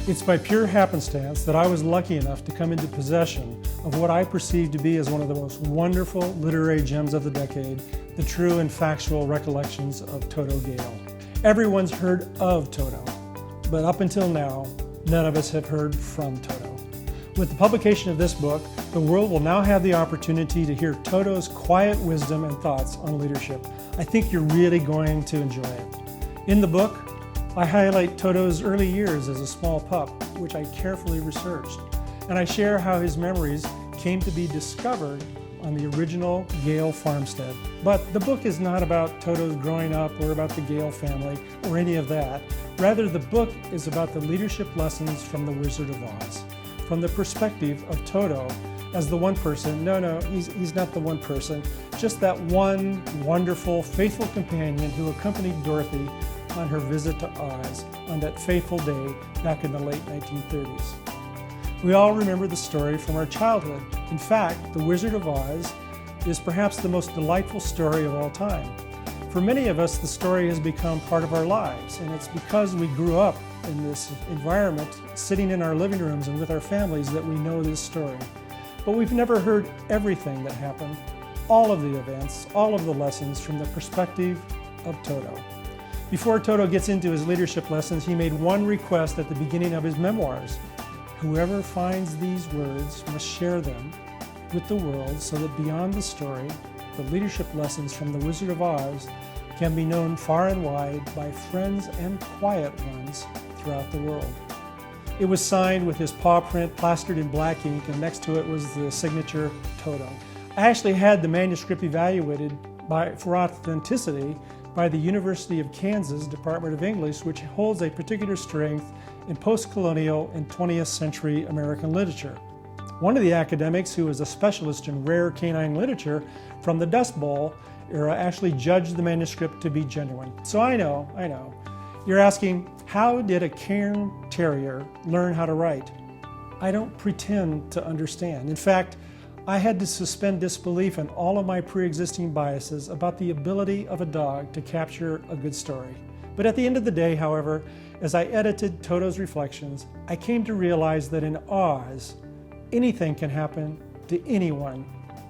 It's by pure happenstance that I was lucky enough to come into possession of what I perceive to be as one of the most wonderful literary gems of the decade, the true and factual recollections of Toto Gale. Everyone's heard of Toto, but up until now, none of us have heard from Toto. With the publication of this book, the world will now have the opportunity to hear Toto's quiet wisdom and thoughts on leadership. I think you're really going to enjoy it. In the book, I highlight Toto's early years as a small pup, which I carefully researched, and I share how his memories came to be discovered on the original Gale farmstead. But the book is not about Toto's growing up or about the Gale family or any of that. Rather, the book is about the leadership lessons from The Wizard of Oz, from the perspective of Toto as the one person. No, he's not the one person, just that one wonderful, faithful companion who accompanied Dorothy on her visit to Oz on that fateful day back in the late 1930s. We all remember the story from our childhood. In fact, The Wizard of Oz is perhaps the most delightful story of all time. For many of us, the story has become part of our lives, and it's because we grew up in this environment, sitting in our living rooms and with our families, that we know this story. But we've never heard everything that happened, all of the events, all of the lessons from the perspective of Toto. Before Toto gets into his leadership lessons, he made one request at the beginning of his memoirs. Whoever finds these words must share them with the world so that beyond the story, the leadership lessons from The Wizard of Oz can be known far and wide by friends and quiet ones throughout the world. It was signed with his paw print plastered in black ink, and next to it was the signature Toto. I actually had the manuscript evaluated for authenticity by the University of Kansas Department of English, which holds a particular strength in post-colonial and 20th century American literature. One of the academics, who was a specialist in rare canine literature from the Dust Bowl era, actually judged the manuscript to be genuine. So I know. You're asking, how did a Cairn Terrier learn how to write? I don't pretend to understand. In fact, I had to suspend disbelief in all of my pre-existing biases about the ability of a dog to capture a good story. But at the end of the day, however, as I edited Toto's reflections, I came to realize that in Oz, anything can happen to anyone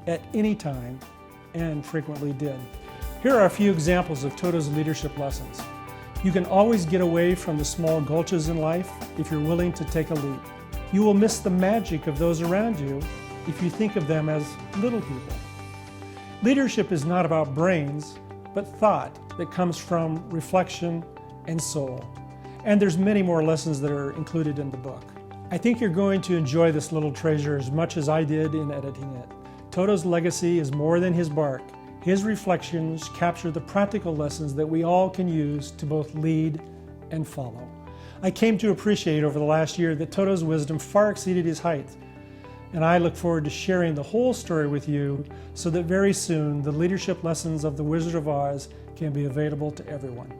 at any time, and frequently did. Here are a few examples of Toto's leadership lessons. You can always get away from the small gulches in life if you're willing to take a leap. You will miss the magic of those around you if you think of them as little people. Leadership is not about brains, but thought that comes from reflection and soul. And there's many more lessons that are included in the book. I think you're going to enjoy this little treasure as much as I did in editing it. Toto's legacy is more than his bark. His reflections capture the practical lessons that we all can use to both lead and follow. I came to appreciate over the last year that Toto's wisdom far exceeded his height. And I look forward to sharing the whole story with you so that very soon the leadership lessons of The Wizard of Oz can be available to everyone.